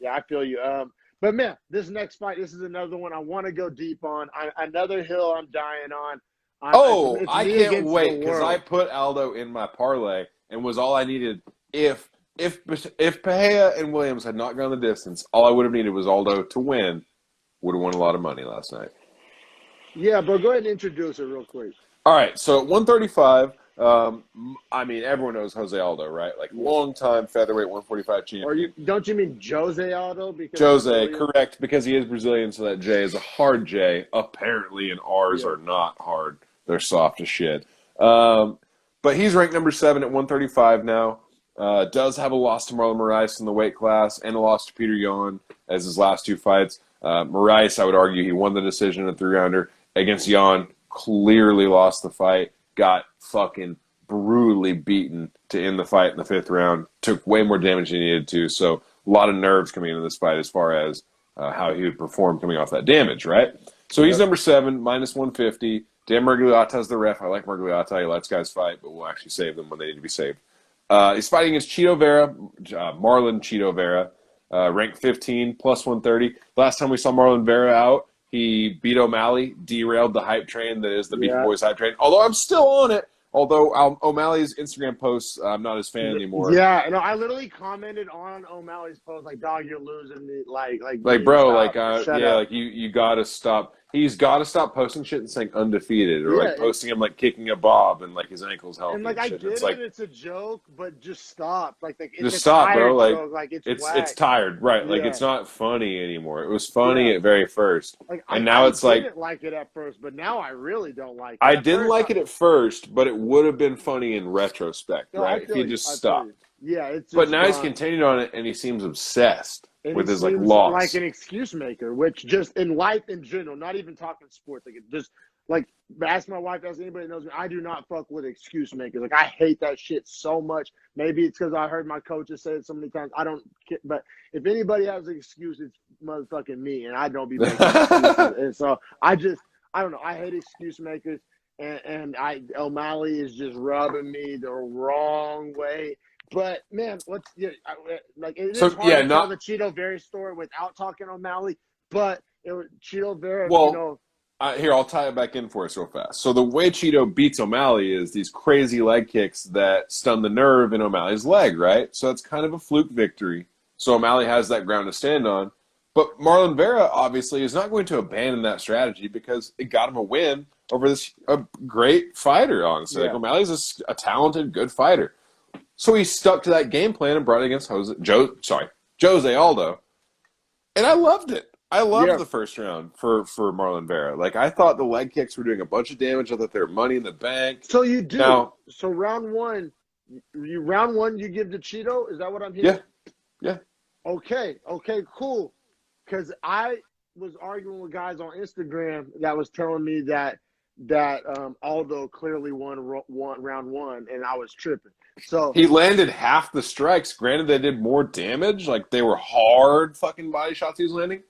I feel you. But man, this next fight, this is another one I want to go deep on. Another hill I'm dying on. I me can't against the wait because I world. put Aldo in my parlay and was all I needed. If Pereira and Williams had not gone the distance, all I would have needed was Aldo to win. Would have won a lot of money last night. Yeah, bro, go ahead and introduce it real quick. All right, so at 135, I mean, everyone knows Jose Aldo, right? Like, long-time featherweight 145 champion. Don't you mean Jose Aldo? Because Jose, correct, because he is Brazilian, so that J is a hard J. Apparently, and R's are not hard. They're soft as shit. But he's ranked number 7 at 135 now. Does have a loss to Marlon Moraes in the weight class and a loss to Peter Yan as his last 2 fights. Moraes, I would argue, he won the decision in a 3-rounder against Yan. Clearly lost the fight. Got fucking brutally beaten to end the fight in the 5th round. Took way more damage than he needed to. So a lot of nerves coming into this fight as far as how he would perform coming off that damage, right? So he's number 7, minus 150. Dan Miragliotta's the ref. I like Miragliotta. He lets guys fight, but we'll actually save them when they need to be saved. He's fighting against Chito Vera, Marlon Chito Vera, ranked 15, plus 130. Last time we saw Marlon Vera out, he beat O'Malley, derailed the hype train that is the Beefy Boys hype train. Although I'm still on it. Although O'Malley's Instagram posts, I'm not his fan anymore. Yeah, no, I literally commented on O'Malley's post like, "Dog, you're losing me." Like bro, stop. like you gotta stop. He's gotta stop posting shit and saying undefeated, or like posting him like kicking a bob and like his ankle's healthy. And like I get it, it's a joke, but just stop. It's just stop, bro. Like it's tired, right? Like it's not funny anymore. It was funny at very first, and now it's I didn't like it at first, but now I really don't like it. I didn't like it at first, but it would have been funny in retrospect, right? If he just stopped. Yeah, it's just but now he's continued on it, and he seems obsessed with his loss, like an excuse maker. Which just in life in general, not even talking sports, like it just like ask my wife, ask anybody that knows me. I do not fuck with excuse makers. Like I hate that shit so much. Maybe it's because I heard my coaches say it so many times. I don't, but if anybody has an excuse, it's motherfucking me, and I don't be making excuses. And so I don't know. I hate excuse makers, and O'Malley is just rubbing me the wrong way. But man, it's hard to tell the Chito Vera story without talking O'Malley. But Chito Vera, here, I'll tie it back in for us real fast. So the way Chito beats O'Malley is these crazy leg kicks that stun the nerve in O'Malley's leg, right? So it's kind of a fluke victory. So O'Malley has that ground to stand on. But Marlon Vera, obviously, is not going to abandon that strategy because it got him a win over a great fighter, honestly. Yeah. Like O'Malley's a talented, good fighter. So he stuck to that game plan and brought it against Jose Aldo. And I loved it. I loved the first round for Marlon Vera. Like, I thought the leg kicks were doing a bunch of damage. I thought they were money in the bank. So you do. So round one, you give to Chito? Is that what I'm hearing? Yeah. Okay, cool. Because I was arguing with guys on Instagram that was telling me that Aldo clearly won round one, and I was tripping. So he landed half the strikes. Granted, they did more damage. Like, they were hard fucking body shots he was landing.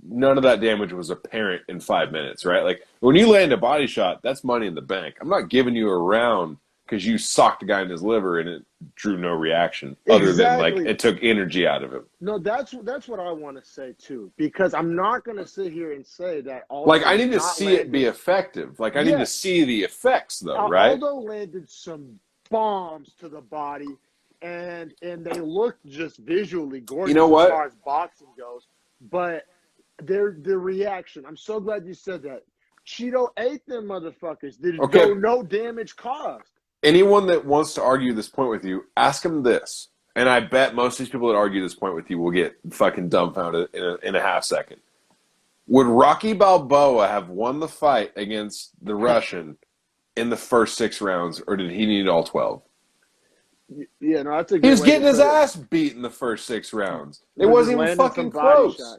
None of that damage was apparent in 5 minutes, right? Like, when you land a body shot, that's money in the bank. I'm not giving you a round because you socked a guy in his liver and it drew no reaction other than, like, it took energy out of him. No, that's what I want to say, too, because I'm not going to sit here and say that Aldo Like, I need to see it be effective. Like, I need to see the effects, though, right? Aldo landed some bombs to the body, and they looked just visually gorgeous as far as boxing goes. But the reaction, I'm so glad you said that. Chito ate them motherfuckers. No damage caused. Anyone that wants to argue this point with you, ask them this. And I bet most of these people that argue this point with you will get fucking dumbfounded in a half second. Would Rocky Balboa have won the fight against the Russian in the first 6 rounds, or did he need all 12? Yeah, no, that's a good He was getting his ass beat in the first 6 rounds. It wasn't even fucking close.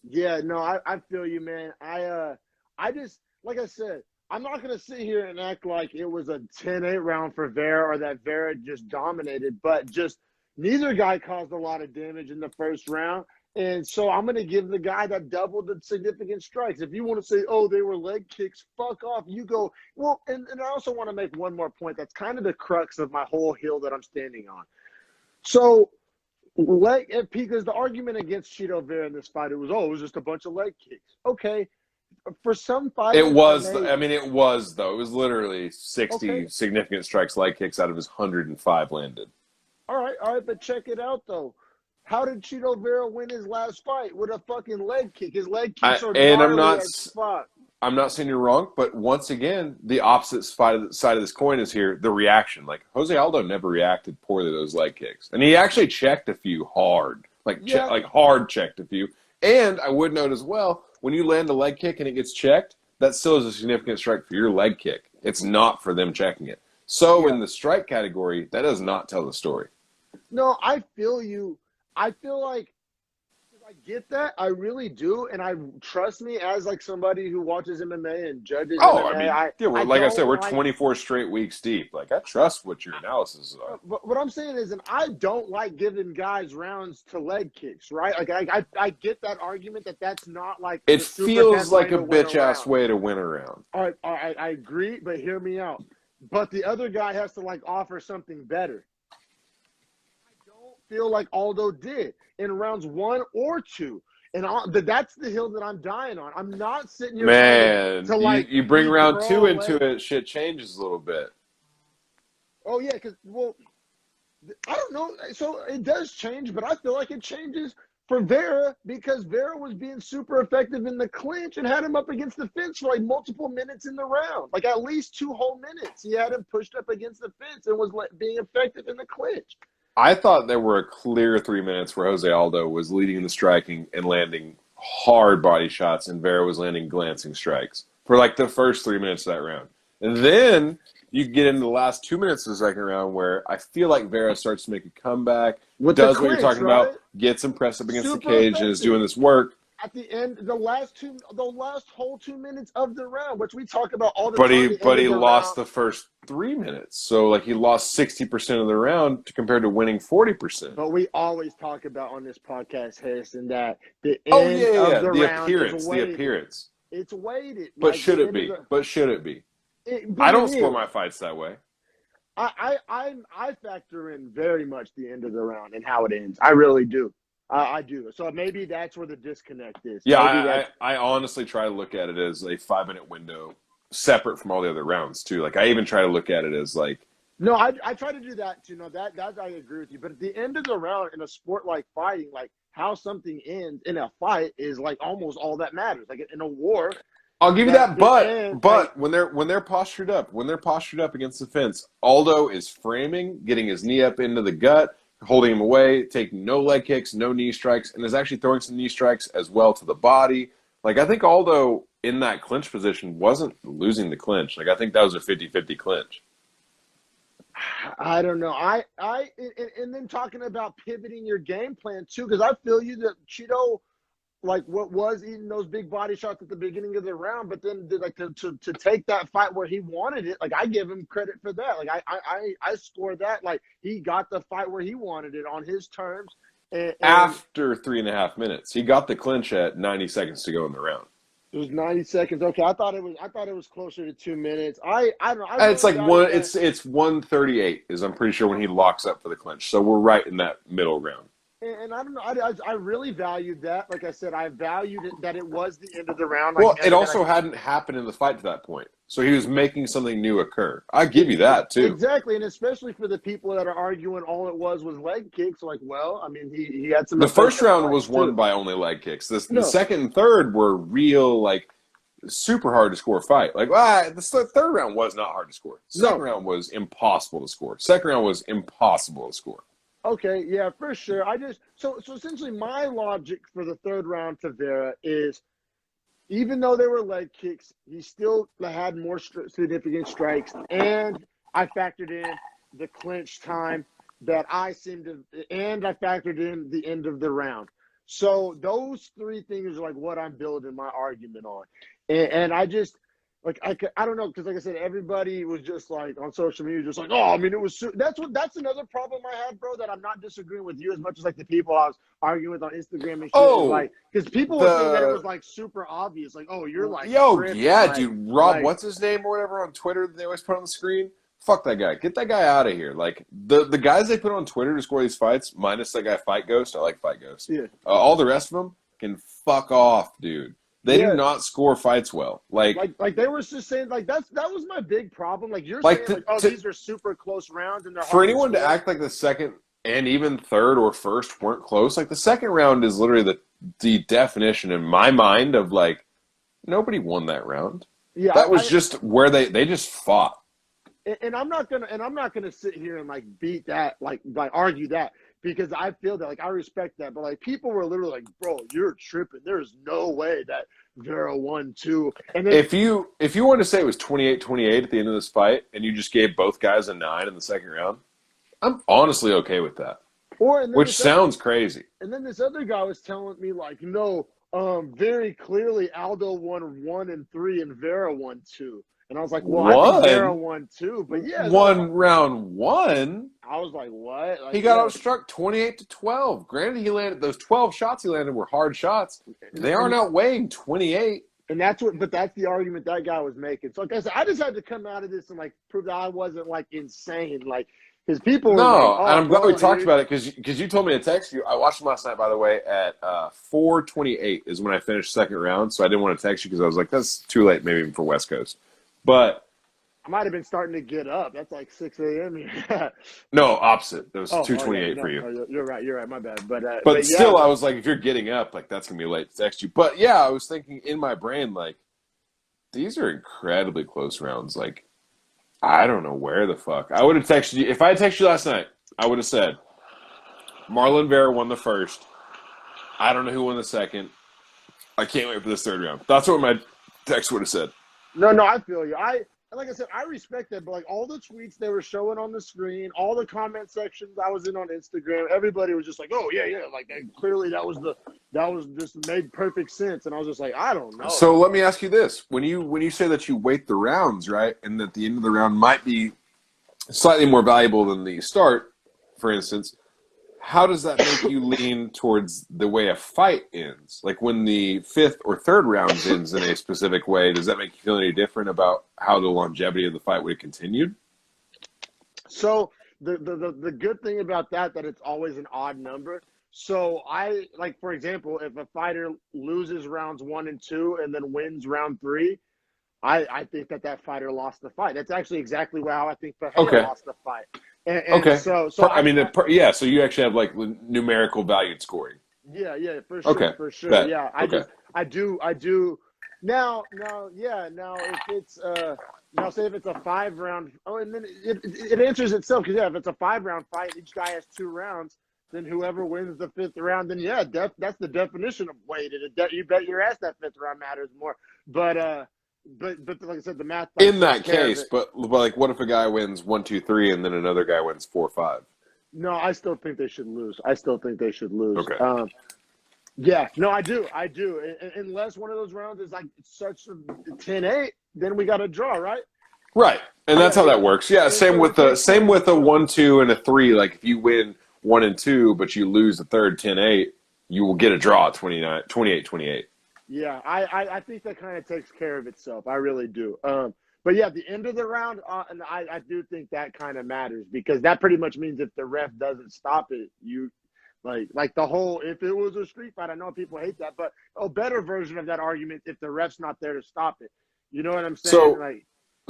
Yeah, no, I feel you, man. I just, like I said, I'm not going to sit here and act like it was a 10-8 round for Vera or that Vera just dominated, but just neither guy caused a lot of damage in the first round. And so I'm going to give the guy that doubled the significant strikes. If you want to say, oh, they were leg kicks, fuck off. You go, well, and I also want to make one more point. That's kind of the crux of my whole hill that I'm standing on. So because the argument against Chito Vera in this fight, it was just a bunch of leg kicks. Okay, for some fighters, It was. I mean, it was though. It was literally 60 okay. significant strikes, leg kicks out of his 105 landed. All right, but check it out though. How did Chito Vera win his last fight? With a fucking leg kick. His leg kicks are gnarly as fuck. I'm not saying you're wrong, but once again, the opposite side of this coin is here, the reaction. Like, Jose Aldo never reacted poorly to those leg kicks. And he actually checked a few hard. Hard checked a few. And I would note as well, when you land a leg kick and it gets checked, that still is a significant strike for your leg kick. It's not for them checking it. So in the strike category, that does not tell the story. No, I feel you. I feel like I get that. I really do. And I trust me as like somebody who watches MMA and judges MMA. Like I said, we're 24 straight weeks deep. Like, I trust what your analysis are. But what I'm saying is, and I don't like giving guys rounds to leg kicks, right? Like, I get that argument that's not like it feels like a bitch-ass way to win a round. All right, I agree, but hear me out. But the other guy has to like offer something better. I don't feel like Aldo did in rounds 1 or 2. And that's the hill that I'm dying on. I'm not sitting here. Man, you bring round 2 into it, shit changes a little bit. Oh, yeah, because, I don't know. So it does change, but I feel like it changes for Vera because Vera was being super effective in the clinch and had him up against the fence for like multiple minutes in the round. Like at least 2 whole minutes. He had him pushed up against the fence and was being effective in the clinch. I thought there were a clear 3 minutes where Jose Aldo was leading the striking and landing hard body shots, and Vera was landing glancing strikes for like the first 3 minutes of that round. And then you get into the last 2 minutes of the second round where I feel like Vera starts to make a comeback, does what you're talking about, gets him pressed up against the cage, and is doing this work. At the end, the last whole 2 minutes of the round, which we talk about all the time. But he lost the first 3 minutes, so like he lost 60% of the round compared to winning 40%. But we always talk about on this podcast, Harrison, that the end of the round is weighted. The appearance. It's weighted. But should it be? I don't score my fights that way. I factor in very much the end of the round and how it ends. I really do. I do. So maybe that's where the disconnect is. Yeah, I honestly try to look at it as a 5-minute window separate from all the other rounds, too. Like, I even try to look at it as, like... No, I try to do that, too. No, that I agree with you. But at the end of the round in a sport like fighting, like, how something ends in a fight is, like, almost all that matters. Like, in a war... I'll give you that, but when they're postured up against the fence, Aldo is framing, getting his knee up into the gut, holding him away, taking no leg kicks, no knee strikes, and is actually throwing some knee strikes as well to the body. Like, I think Aldo, in that clinch position, wasn't losing the clinch. Like, I think that was a 50-50 clinch. I don't know. And then talking about pivoting your game plan, too, because I feel you that Chito, like, what was eating those big body shots at the beginning of the round, but then like to take that fight where he wanted it, like I give him credit for that. Like I score that. Like he got the fight where he wanted it on his terms. And after 3.5 minutes, he got the clinch at 90 seconds to go in the round. It was 90 seconds. Okay, I thought it was closer to 2 minutes. I don't know. It's like it's 1:38 is I'm pretty sure when he locks up for the clinch. So we're right in that middle round. And I don't know. I really valued that. Like I said, I valued it that it was the end of the round. Well, it also hadn't happened in the fight to that point. So he was making something new occur. I give you that, too. Exactly, and especially for the people that are arguing all it was leg kicks. Like, well, I mean, he had some... The first round was won by only leg kicks. The second and third were real, like, super hard to score fight. Like, the third round was not hard to score. Second round was impossible to score. Okay, yeah, for sure. So essentially my logic for the third round to Vera is even though they were leg kicks, he still had more significant strikes, and I factored in the clinch time and I factored in the end of the round. So those 3 things are like what I'm building my argument on. And I just... Like, I don't know, because like I said, everybody was just like on social media, just like, oh, I mean, it was that's another problem I had, bro, that I'm not disagreeing with you as much as like the people I was arguing with on Instagram and shit. Like, because people were saying that it was like super obvious, like, oh, you're like, dude, Rob, what's his name or whatever on Twitter that they always put on the screen? fuck that guy. Get that guy out of here. Like, the guys they put on Twitter to score these fights, minus that guy Fight Ghost, I like Fight Ghost. Yeah. All the rest of them can fuck off, dude. They do not score fights well. Like they were just saying, like, that was my big problem. Like, you're like saying, these are super close rounds, and they're for anyone to act like the second and even third or first weren't close. Like, the second round is literally the definition in my mind of, like, nobody won that round. Yeah, that was just where they just fought. And I'm not gonna sit here and like beat that, like argue that, because I feel that, like, I respect that, but like people were literally like, bro, you're tripping. There's no way that Vera won 2. And then, if you want to say it was 28-28 at the end of this fight, and you just gave both guys a 9 in the second round, I'm honestly okay with that. Which sounds crazy. And then this other guy was telling me, like, no, very clearly Aldo won 1 and 3 and Vera won 2. And I was like, well, I think Vera won 2, but yeah. Round 1? I was like, what? Like, he got outstruck 28-12. Granted, he landed those 12 shots he landed were hard shots. They aren't outweighing 28. And that's the argument that guy was making. So like I said, I just had to come out of this and like prove that I wasn't like insane. Like, his people were and I'm glad we talked about it because you told me to text you. I watched him last night, by the way, at 4:28 is when I finished second round. So I didn't want to text you because I was like, that's too late maybe even for West Coast. But I might have been starting to get up. That's like 6 a.m. here. No, opposite. It was 2:28 for you. You're right. My bad. But still, I was like, if you're getting up, like, that's gonna be late to text you. But yeah, I was thinking in my brain, like, these are incredibly close rounds. Like, I don't know where the fuck I would have texted you if I had texted you last night. I would have said Marlon Vera won the first. I don't know who won the second. I can't wait for this third round. That's what my text would have said. No, I feel you. Like I said, I respect that, but like all the tweets they were showing on the screen, all the comment sections I was in on Instagram, everybody was just like, "Oh yeah," like clearly that was just made perfect sense, and I was just like, I don't know. So let me ask you this: when you say that you weight the rounds, right, and that the end of the round might be slightly more valuable than the start, for instance, how does that make you lean towards the way a fight ends? Like, when the fifth or third round ends in a specific way, does that make you feel any different about how the longevity of the fight would have continued? So the good thing about that it's always an odd number. So I, like, for example, if a fighter loses rounds 1 and 2 and then wins round 3, I think that fighter lost the fight. That's actually exactly how I think Fajeda lost the fight. And so I mean, so you actually have like numerical valued scoring. Yeah, for sure, for sure. Bet. Yeah, I do. Now, if it's say if it's a 5-round, and then it answers itself, because if it's a 5-round fight, each guy has 2 rounds. Then whoever wins the 5th round, then that's the definition of weighted. You bet your ass that 5th round matters more. But like I said, the math. In that case, but like, what if a guy wins 1, 2, 3, and then another guy wins 4, 5? No, I still think they should lose. Okay. Yeah, no, I do. Unless one of those rounds is like such a 10-8, then we got a draw, right? Right, and that's how that works. Yeah, same with a 1, 2, and a 3. Like, if you win 1 and 2, but you lose the third 10-8, you will get a draw at 28-28. Yeah, I think that kind of takes care of itself. I really do. But yeah, the end of the round, and I do think that kind of matters, because that pretty much means if the ref doesn't stop it, you like the whole, if it was a street fight, I know people hate that, but a better version of that argument, if the ref's not there to stop it. You know what I'm saying?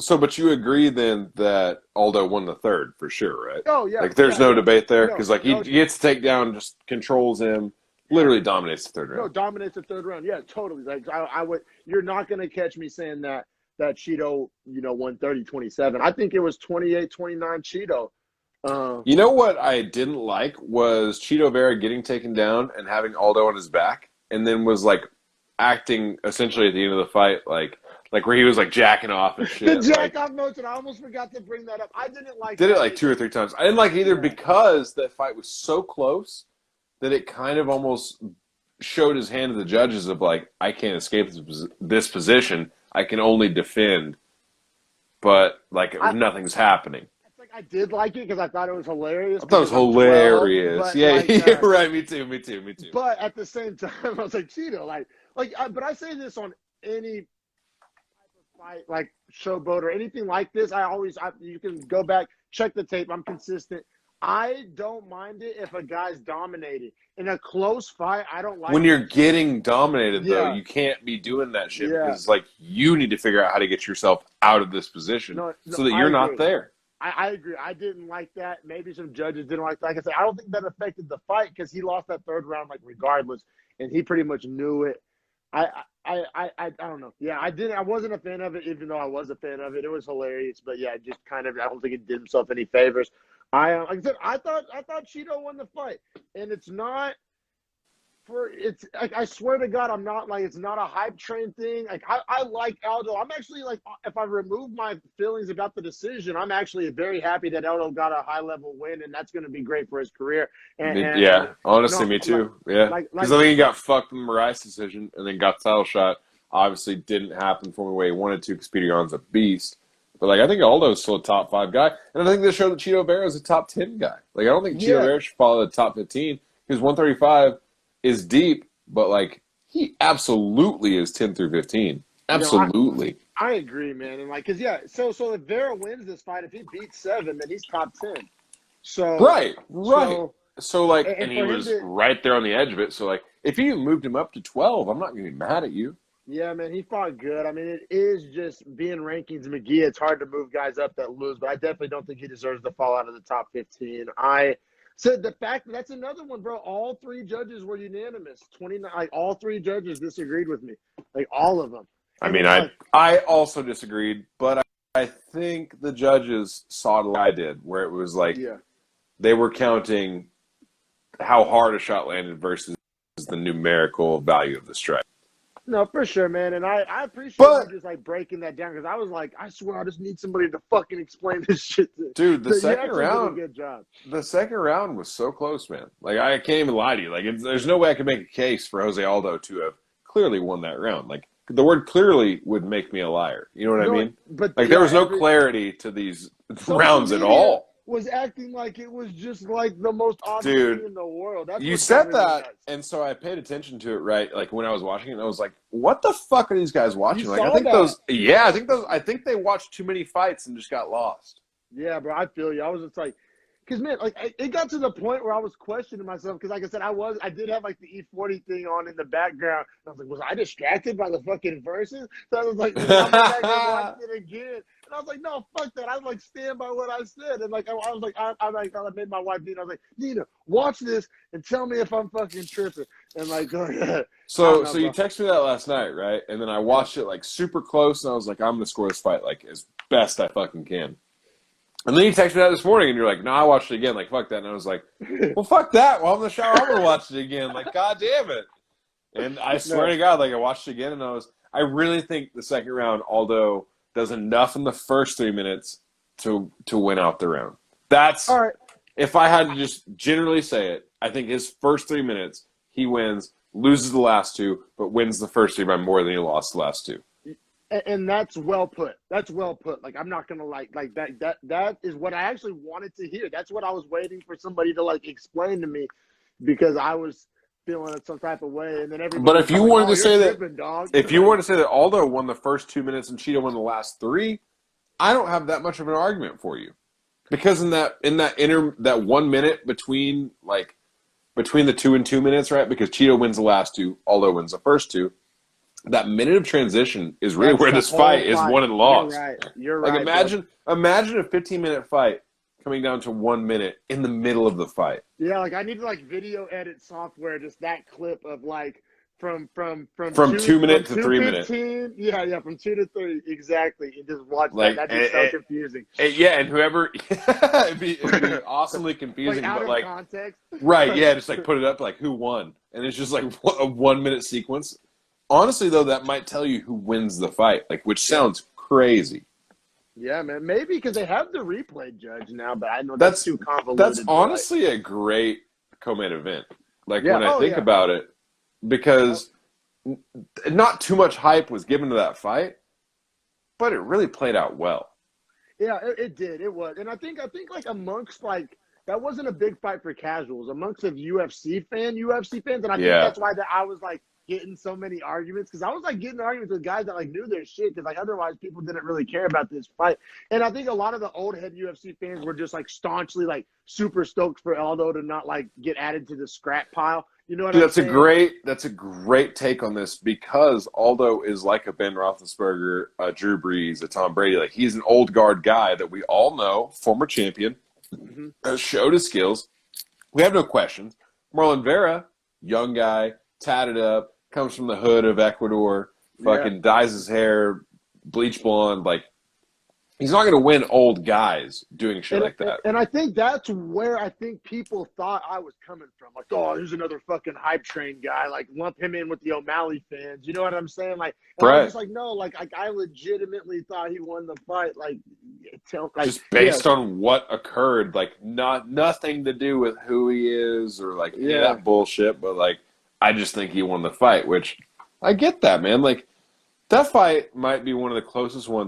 But you agree then that Aldo won the third for sure, right? Oh yeah. Like, there's no debate there, because he gets to take down, just controls him. Literally dominates the third round. No, dominates the third round. Yeah, totally. Like, I would. You're not going to catch me saying that Chito, won 30-27. I think it was 28-29 Chito. You know what I didn't like was Chito Vera getting taken down and having Aldo on his back, and then was like acting essentially at the end of the fight like where he was like jacking off and shit. The jack off motion. I almost forgot to bring that up. I didn't like. Did it like 2 or 3 times. I didn't like either because that fight was so close that it kind of almost showed his hand to the judges of like, I can't escape this position. I can only defend, but like nothing's happening. It's like, I did like it because I thought it was hilarious. I thought it was hilarious. 12, yeah, right. Me too. But at the same time, I was like, Cheeto, but I say this on any type of fight like showboat or anything like this. You can go back, check the tape. I'm consistent. I don't mind it if a guy's dominating. In a close fight, I don't like when you're that shit. getting dominated, though, Yeah. you can't be doing that shit Yeah. because it's like you need to figure out how to get yourself out of this position so that you're not there. I agree. I didn't like that. Maybe some judges didn't like that. Like I said, I don't think that affected the fight because he lost that third round like regardless, and he pretty much knew it. I don't know. Yeah, I wasn't a fan of it, even though I was a fan of it. It was hilarious, but yeah, just kind of. I don't think it did himself any favors. Like I said, I thought Chito won the fight, and it's not. It's like I swear to God, I'm not like it's not a hype train thing. Like I like Aldo. I'm actually like if I remove my feelings about the decision, I'm actually very happy that Aldo got a high level win, and that's going to be great for his career. Honestly, me too. Because I think he got fucked in the Moraes decision, and then got the title shot. Obviously, didn't happen for the way he wanted to because Peter Yan's a beast. But like I think Aldo's still a top 5 guy, and I think this showed that Chito Vera is a top 10 guy. Like I don't think Chito Vera should follow the top 15 because 135. Is deep, but like he absolutely is 10 through 15. Absolutely. I agree, man. And like, cause so if Vera wins this fight, if he beats 7, then he's top 10. So right. So like, and he was right there on the edge of it. So like, if you moved him up to 12, I'm not gonna be mad at you. Yeah, man, he fought good. I mean, it is just being rankings McGee. It's hard to move guys up that lose, but I definitely don't think he deserves to fall out of the top 15. So the fact that's another one, bro. All 3 judges were unanimous. 29, like all 3 judges disagreed with me, like all of them. I mean, I also disagreed, but I think the judges saw it like I did, where it was like they were counting how hard a shot landed versus the numerical value of the strike. No, for sure, man. And I appreciate you just like breaking that down because I was like, I swear I just need somebody to fucking explain this shit to. Dude, the second round did a good job. The second round was so close, man. Like I can't even lie to you. Like there's no way I could make a case for Jose Aldo to have clearly won that round. Like the word clearly would make me a liar. You know what I mean? But like there was no clarity to these rounds at all. Was acting like it was just like the most obvious thing in the world. That's you said that, and so I paid attention to it. Right, like when I was watching it, and I was like, "What the fuck are these guys watching?" Like, I think they watched too many fights and just got lost. Yeah, bro, I feel you. I was just like, because man, like it got to the point where I was questioning myself because, like I said, I did have like the E40 thing on in the background. I was like, was I distracted by the fucking verses? So I was like, I'm back and watched it again. And I was like, no, fuck that. I was like, stand by what I said. And like, I was like, I made my wife Nina. I was like, Nina, watch this and tell me if I'm fucking tripping. And like, go ahead. So you texted me that last night, right? And then I watched it like super close, and I was like, I'm gonna score this fight like as best I fucking can. And then you texted me that this morning, and you're like, no, I watched it again. Like, fuck that. And I was like, well, fuck that. While I'm in the shower, I'm gonna watch it again. Like, god damn it. And I swear to God, like I watched it again, and I really think the second round, Aldo does enough in the first 3 minutes to win out the round. That's all right. If I had to just generally say it, I think his first 3 minutes, he wins, loses the last 2, but wins the first 3 by more than he lost the last 2. And that's well put. That's well put. Like I'm not gonna like that is what I actually wanted to hear. That's what I was waiting for somebody to like explain to me because I was feeling it some type of way, and then everybody. But if you wanted to say that, dog. If you wanted to say that Aldo won the first 2 minutes and Chito won the last 3, I don't have that much of an argument for you, because in that 1 minute between the 2 and 2 minutes, right? Because Chito wins the last 2, Aldo wins the first 2. That minute of transition is really where this fight is won and lost. You're right. Like imagine a 15-minute fight coming down to 1 minute in the middle of the fight. Yeah, like I need to like video edit software, just that clip of like from 2 minutes to 3 minutes. Yeah, from 2 to 3 exactly. And just watch that. That'd be so confusing. And whoever it'd be awesomely confusing, out but of like context. Right, yeah, just like put it up like who won, and it's just like a 1 minute sequence. Honestly, though, that might tell you who wins the fight, like which sounds crazy. Yeah, man. Maybe because they have the replay judge now, but I know that's too convoluted. That's honestly a great co-main event. Like when I think about it, because not too much hype was given to that fight, but it really played out well. Yeah, it did. It was, and I think like amongst like that wasn't a big fight for casuals. Amongst the UFC fans, and I think that's why I was like. getting so many arguments because I was like getting arguments with guys that like knew their shit because like otherwise people didn't really care about this fight. And I think a lot of the old head UFC fans were just like staunchly like super stoked for Aldo to not like get added to the scrap pile. You know what I'm saying? That's a great take on this because Aldo is like a Ben Roethlisberger, a Drew Brees, a Tom Brady. Like he's an old guard guy that we all know, former champion, has showed his skills. We have no questions. Marlon Vera, young guy, tatted up, comes from the hood of Ecuador, fucking dyes his hair, bleach blonde. Like, he's not going to win old guys doing shit like that. And I think that's where I think people thought I was coming from. Like, oh, here's another fucking hype train guy. Like, lump him in with the O'Malley fans. You know what I'm saying? Like, I was just like, no, like I legitimately thought he won the fight. Like just based on what occurred. Like, nothing to do with who he is or, like, that bullshit. But, like, I just think he won the fight, which I get that, man. Like, that fight might be one of the closest ones